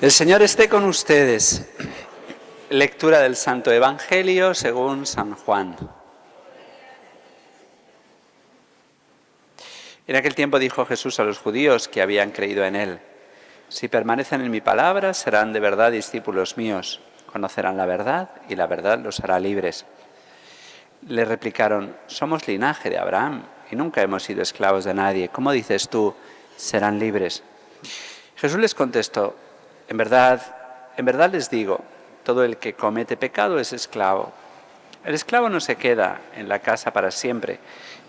El Señor esté con ustedes. Lectura del Santo Evangelio según San Juan. En aquel tiempo dijo Jesús a los judíos que habían creído en Él: si permanecen en mi palabra, serán de verdad discípulos míos, conocerán la verdad y la verdad los hará libres. Le replicaron: somos linaje de Abraham y nunca hemos sido esclavos de nadie. ¿Cómo dices tú, serán libres? Jesús les contestó: en verdad les digo, todo el que comete pecado es esclavo. El esclavo no se queda en la casa para siempre,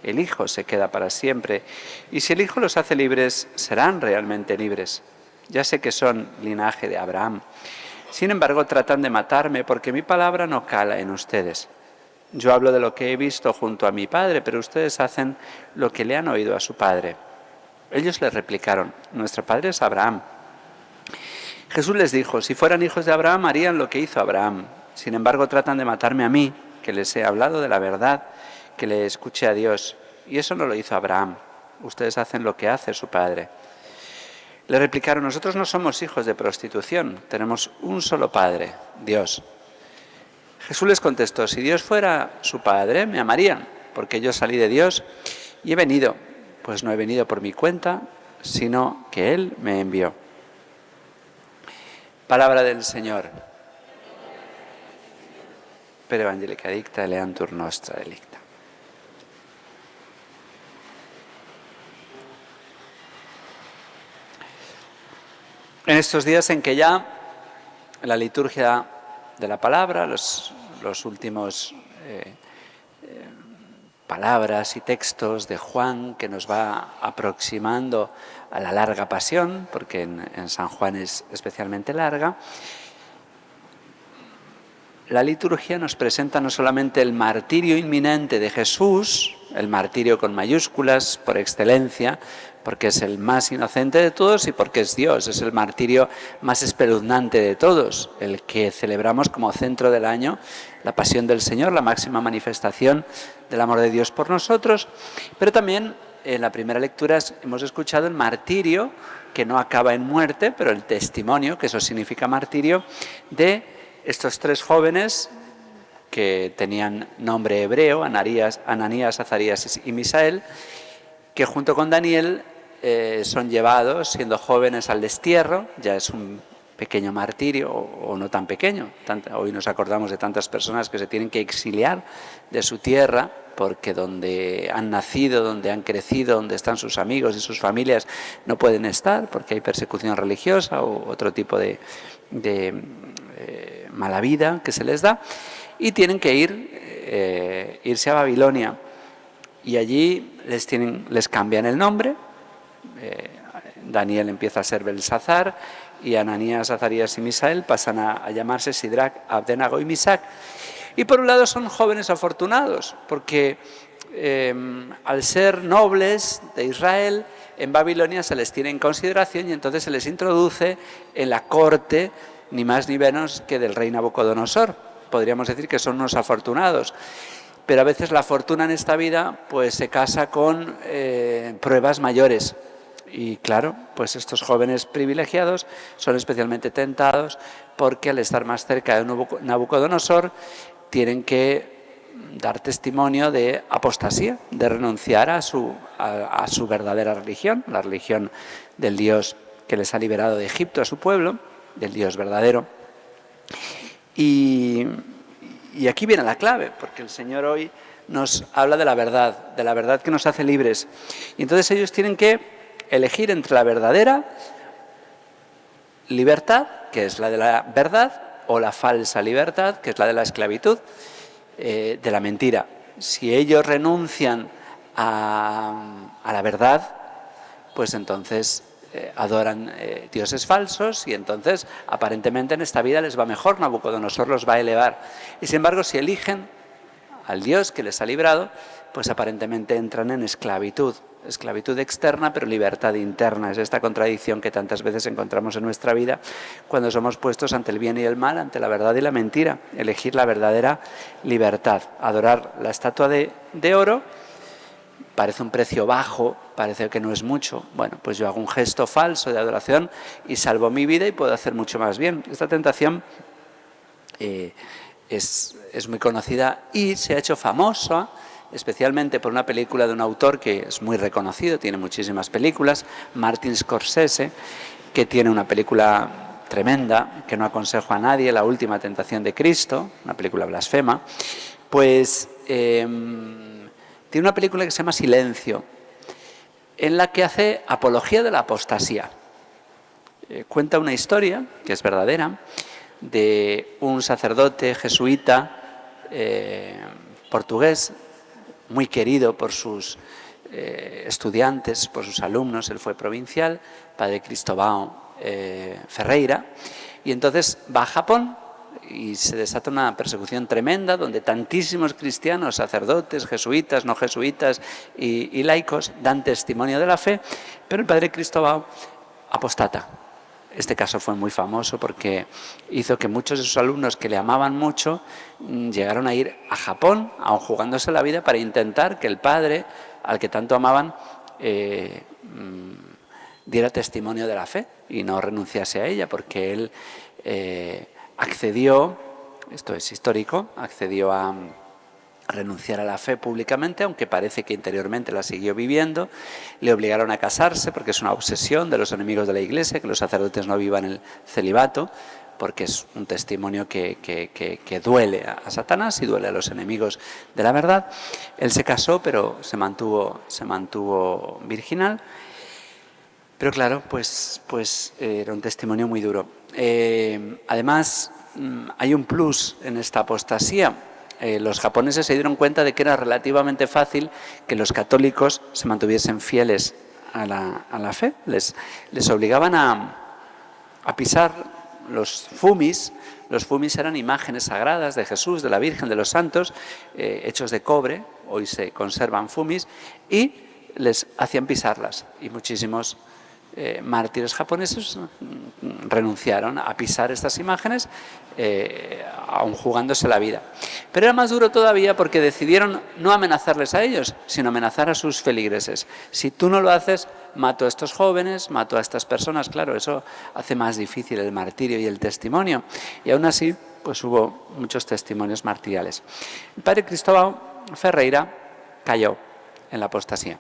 el Hijo se queda para siempre. Y si el Hijo los hace libres, serán realmente libres. Ya sé que son linaje de Abraham. Sin embargo, tratan de matarme porque mi palabra no cala en ustedes. Yo hablo de lo que he visto junto a mi padre, pero ustedes hacen lo que le han oído a su padre. Ellos le replicaron: nuestro padre es Abraham. Jesús les dijo: si fueran hijos de Abraham, harían lo que hizo Abraham. Sin embargo, tratan de matarme a mí, que les he hablado de la verdad, que le escuché a Dios. Y eso no lo hizo Abraham. Ustedes hacen lo que hace su padre. Le replicaron: nosotros no somos hijos de prostitución, tenemos un solo Padre, Dios. Jesús les contestó: si Dios fuera su Padre, me amarían, porque yo salí de Dios y he venido, pues no he venido por mi cuenta, sino que Él me envió. Palabra del Señor. Per evangelica dicta, leantur nostra delicta. En estos días en que ya la liturgia de la palabra, los últimos palabras y textos de Juan, que nos va aproximando a la larga pasión, porque en San Juan es especialmente larga, la liturgia nos presenta no solamente el martirio inminente de Jesús, el martirio con mayúsculas por excelencia, porque es el más inocente de todos y porque es Dios, es el martirio más espeluznante de todos, el que celebramos como centro del año, la pasión del Señor, la máxima manifestación del amor de Dios por nosotros, pero también en la primera lectura hemos escuchado el martirio, que no acaba en muerte, pero el testimonio, que eso significa martirio, de estos tres jóvenes que tenían nombre hebreo, Ananías, Azarías y Misael, que junto con Daniel son llevados, siendo jóvenes, al destierro. Ya es un pequeño martirio, o no tan pequeño. Hoy nos acordamos de tantas personas que se tienen que exiliar de su tierra, porque donde han nacido, donde han crecido, donde están sus amigos y sus familias, no pueden estar, porque hay persecución religiosa o otro tipo de mala vida que se les da, y tienen que irse a Babilonia. Y allí les cambian el nombre. Daniel empieza a ser Belsazar y Ananías, Azarías y Misael pasan a llamarse Sidrac, Abdenago y Misac. Y por un lado son jóvenes afortunados, porque al ser nobles de Israel, en Babilonia se les tiene en consideración y entonces se les introduce en la corte, ni más ni menos que del rey Nabucodonosor. Podríamos decir que son unos afortunados. Pero a veces la fortuna en esta vida pues se casa con pruebas mayores. Y claro, pues estos jóvenes privilegiados son especialmente tentados porque al estar más cerca de Nabucodonosor tienen que dar testimonio de apostasía, de renunciar a su verdadera religión, la religión del Dios que les ha liberado de Egipto, a su pueblo, del Dios verdadero. Y aquí viene la clave, porque el Señor hoy nos habla de la verdad que nos hace libres. Y entonces ellos tienen que elegir entre la verdadera libertad, que es la de la verdad, o la falsa libertad, que es la de la esclavitud, de la mentira. Si ellos renuncian a la verdad, pues entonces adoran dioses falsos y entonces aparentemente en esta vida les va mejor, Nabucodonosor los va a elevar. Y sin embargo, si eligen al Dios que les ha librado, pues aparentemente entran en esclavitud externa, pero libertad interna. Es esta contradicción que tantas veces encontramos en nuestra vida cuando somos puestos ante el bien y el mal, ante la verdad y la mentira. Elegir la verdadera libertad, adorar la estatua de oro parece un precio bajo, parece que no es mucho. Bueno, pues yo hago un gesto falso de adoración y salvo mi vida y puedo hacer mucho más bien. Esta tentación es muy conocida y se ha hecho famosa, especialmente por una película de un autor que es muy reconocido, tiene muchísimas películas, Martin Scorsese, que tiene una película tremenda, que no aconsejo a nadie, La última tentación de Cristo, una película blasfema, pues tiene una película que se llama Silencio, en la que hace apología de la apostasía. Cuenta una historia, que es verdadera, de un sacerdote jesuita portugués, muy querido por sus estudiantes, por sus alumnos. Él fue provincial, padre Cristóvão Ferreira, y entonces va a Japón y se desata una persecución tremenda donde tantísimos cristianos, sacerdotes, jesuitas, no jesuitas y laicos dan testimonio de la fe, pero el padre Cristóvão apostata. Este caso fue muy famoso porque hizo que muchos de sus alumnos que le amaban mucho llegaron a ir a Japón, aun jugándose la vida, para intentar que el padre, al que tanto amaban, diera testimonio de la fe y no renunciase a ella, porque él accedió, esto es histórico, accedió a renunciar a la fe públicamente, aunque parece que interiormente la siguió viviendo. Le obligaron a casarse porque es una obsesión de los enemigos de la Iglesia, que los sacerdotes no vivan el celibato, porque es un testimonio que duele a Satanás y duele a los enemigos de la verdad. Él se casó, pero se mantuvo virginal. Pero claro, pues era un testimonio muy duro. Además, hay un plus en esta apostasía. Los japoneses se dieron cuenta de que era relativamente fácil que los católicos se mantuviesen fieles a la fe. Les obligaban a pisar los fumis. Los fumis eran imágenes sagradas de Jesús, de la Virgen, de los santos, hechos de cobre. Hoy se conservan fumis, y les hacían pisarlas. Y muchísimos mártires japoneses renunciaron a pisar estas imágenes, aun jugándose la vida. Pero era más duro todavía porque decidieron no amenazarles a ellos, sino amenazar a sus feligreses. Si tú no lo haces, mato a estos jóvenes, mato a estas personas. Claro, eso hace más difícil el martirio y el testimonio. Y aún así, pues hubo muchos testimonios martiriales. El padre Cristóvão Ferreira cayó en la apostasía,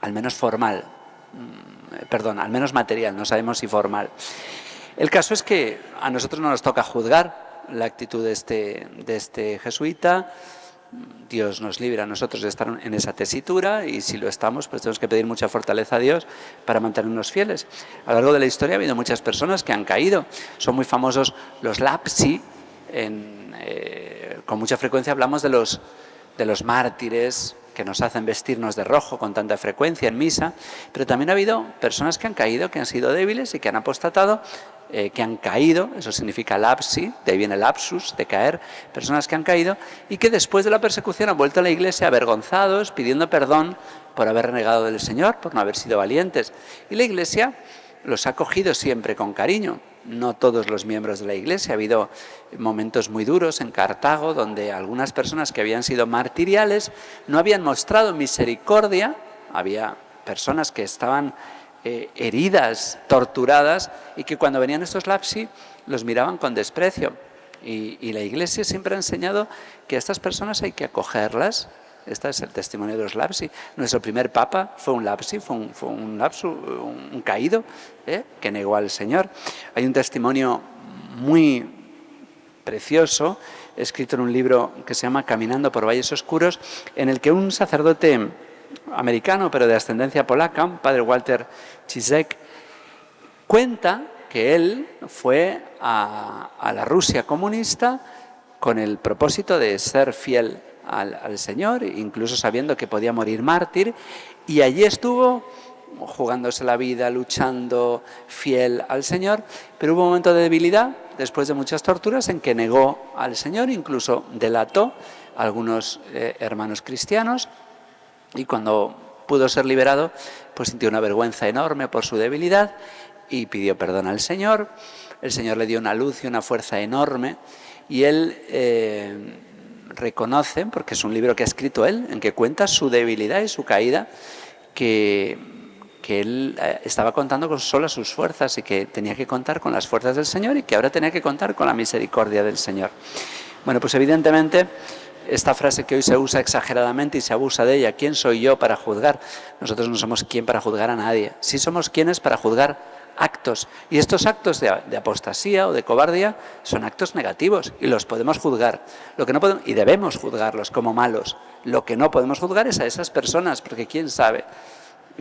al menos formal. Al menos material, no sabemos si formal. El caso es que a nosotros no nos toca juzgar la actitud de este jesuita. Dios nos libre a nosotros de estar en esa tesitura, y si lo estamos, pues tenemos que pedir mucha fortaleza a Dios para mantenernos fieles. A lo largo de la historia ha habido muchas personas que han caído. Son muy famosos los lapsi. Con mucha frecuencia hablamos de los mártires que nos hacen vestirnos de rojo con tanta frecuencia en misa, pero también ha habido personas que han caído, que han sido débiles y que han apostatado, que han caído, eso significa lapsi, de ahí viene lapsus, de caer, personas que han caído y que después de la persecución han vuelto a la Iglesia avergonzados, pidiendo perdón por haber renegado del Señor, por no haber sido valientes. Y la Iglesia los ha acogido siempre con cariño. No todos los miembros de la Iglesia. Ha habido momentos muy duros en Cartago, donde algunas personas que habían sido martiriales no habían mostrado misericordia. Había personas que estaban heridas, torturadas, y que cuando venían estos lapsi los miraban con desprecio. Y la Iglesia siempre ha enseñado que a estas personas hay que acogerlas. Este es el testimonio de los lapsi. Nuestro primer papa fue un lapsi, fue un caído, que negó al Señor. Hay un testimonio muy precioso, escrito en un libro que se llama Caminando por Valles Oscuros, en el que un sacerdote americano, pero de ascendencia polaca, padre Walter Cizek, cuenta que él fue a la Rusia comunista con el propósito de ser fiel al Señor, incluso sabiendo que podía morir mártir, y allí estuvo jugándose la vida, luchando, fiel al Señor, pero hubo un momento de debilidad, después de muchas torturas, en que negó al Señor, incluso delató a algunos hermanos cristianos, y cuando pudo ser liberado, pues sintió una vergüenza enorme por su debilidad y pidió perdón al Señor. El Señor le dio una luz y una fuerza enorme, y él reconocen, porque es un libro que ha escrito él, en que cuenta su debilidad y su caída, que él estaba contando con solo sus fuerzas y que tenía que contar con las fuerzas del Señor y que ahora tenía que contar con la misericordia del Señor. Bueno, pues evidentemente esta frase que hoy se usa exageradamente y se abusa de ella, ¿quién soy yo para juzgar? Nosotros no somos quien para juzgar a nadie. Sí somos quienes para juzgar actos. Y estos actos de apostasía o de cobardía son actos negativos y los podemos juzgar. Lo que no podemos, y debemos juzgarlos como malos. Lo que no podemos juzgar es a esas personas, porque quién sabe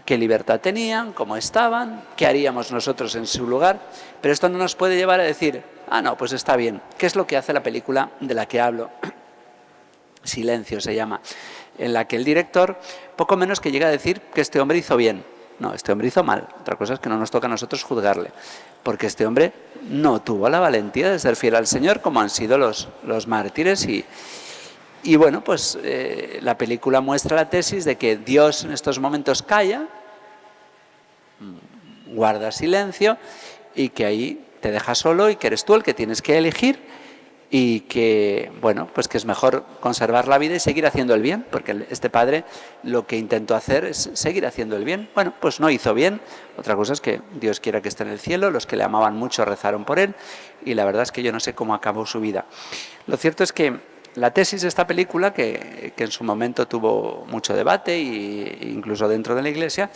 qué libertad tenían, cómo estaban, qué haríamos nosotros en su lugar. Pero esto no nos puede llevar a decir, ah, no, pues está bien. ¿Qué es lo que hace la película de la que hablo? Silencio se llama, en la que el director poco menos que llega a decir que este hombre hizo bien. No, este hombre hizo mal. Otra cosa es que no nos toca a nosotros juzgarle, porque este hombre no tuvo la valentía de ser fiel al Señor como han sido los mártires. Y bueno, pues la película muestra la tesis de que Dios en estos momentos calla, guarda silencio y que ahí te deja solo y que eres tú el que tienes que elegir y que, bueno, pues que es mejor conservar la vida y seguir haciendo el bien, porque este padre lo que intentó hacer es seguir haciendo el bien. Bueno, pues no hizo bien. Otra cosa es que Dios quiera que esté en el cielo, los que le amaban mucho rezaron por él y la verdad es que yo no sé cómo acabó su vida. Lo cierto es que la tesis de esta película, que en su momento tuvo mucho debate e incluso dentro de la Iglesia,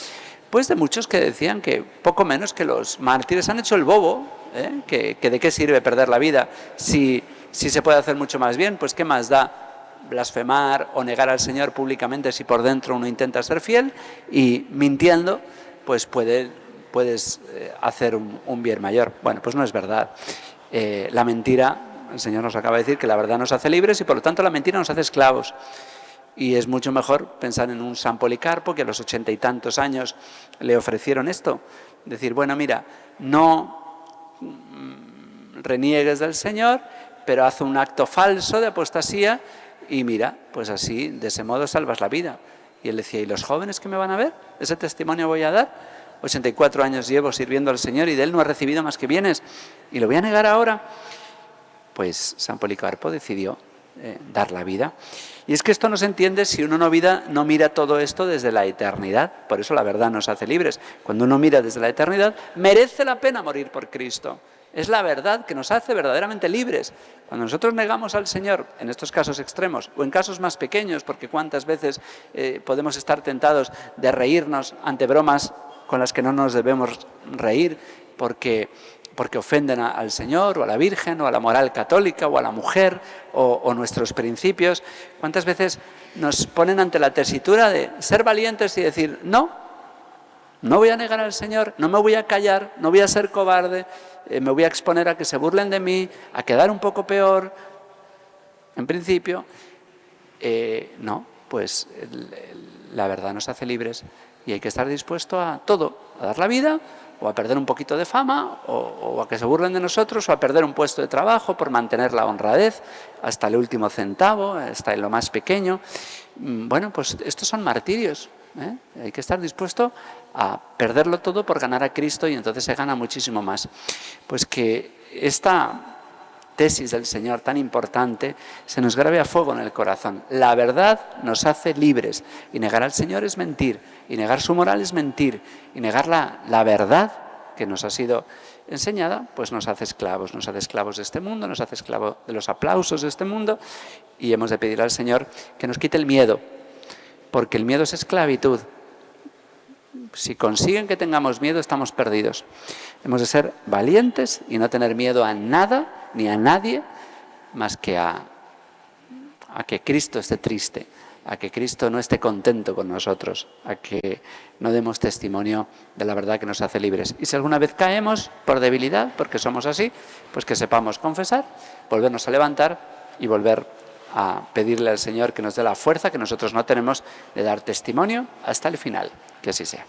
pues de muchos que decían que poco menos que los mártires han hecho el bobo, que de qué sirve perder la vida si se puede hacer mucho más bien, pues qué más da blasfemar o negar al Señor públicamente si por dentro uno intenta ser fiel y mintiendo pues puedes hacer un bien mayor. Bueno, pues no es verdad. La mentira, el Señor nos acaba de decir que la verdad nos hace libres y por lo tanto la mentira nos hace esclavos. Y es mucho mejor pensar en un San Policarpo que a los 80 y tantos años le ofrecieron esto. Decir, bueno, mira, no reniegues del Señor, pero haz un acto falso de apostasía y mira, pues así, de ese modo salvas la vida. Y él decía, ¿y los jóvenes que me van a ver? ¿Ese testimonio voy a dar? 84 años llevo sirviendo al Señor y de él no he recibido más que bienes. ¿Y lo voy a negar ahora? Pues San Policarpo decidió dar la vida. Y es que esto no se entiende si uno no mira todo esto desde la eternidad. Por eso la verdad nos hace libres. Cuando uno mira desde la eternidad, merece la pena morir por Cristo. Es la verdad que nos hace verdaderamente libres. Cuando nosotros negamos al Señor, en estos casos extremos, o en casos más pequeños, porque cuántas veces podemos estar tentados de reírnos ante bromas con las que no nos debemos reír, porque ofenden al Señor, o a la Virgen, o a la moral católica, o a la mujer, o nuestros principios. ¿Cuántas veces nos ponen ante la tesitura de ser valientes y decir, no voy a negar al Señor, no me voy a callar, no voy a ser cobarde, me voy a exponer a que se burlen de mí, a quedar un poco peor? En principio, no, pues la verdad nos hace libres y hay que estar dispuesto a todo, a dar la vida, o a perder un poquito de fama, o a que se burlen de nosotros, o a perder un puesto de trabajo por mantener la honradez hasta el último centavo, hasta en lo más pequeño. Bueno, pues estos son martirios. Hay que estar dispuesto a perderlo todo por ganar a Cristo y entonces se gana muchísimo más. Pues que esta tesis del Señor tan importante se nos grabe a fuego en el corazón. La verdad nos hace libres y negar al Señor es mentir y negar su moral es mentir y negar la verdad que nos ha sido enseñada pues nos hace esclavos de este mundo, nos hace esclavos de los aplausos de este mundo y hemos de pedir al Señor que nos quite el miedo, porque el miedo es esclavitud. Si consiguen que tengamos miedo, estamos perdidos. Hemos de ser valientes y no tener miedo a nada ni a nadie, más que a que Cristo esté triste, a que Cristo no esté contento con nosotros, a que no demos testimonio de la verdad que nos hace libres. Y si alguna vez caemos por debilidad, porque somos así, pues que sepamos confesar, volvernos a levantar y volver a pedirle al Señor que nos dé la fuerza que nosotros no tenemos de dar testimonio hasta el final. Que así sea.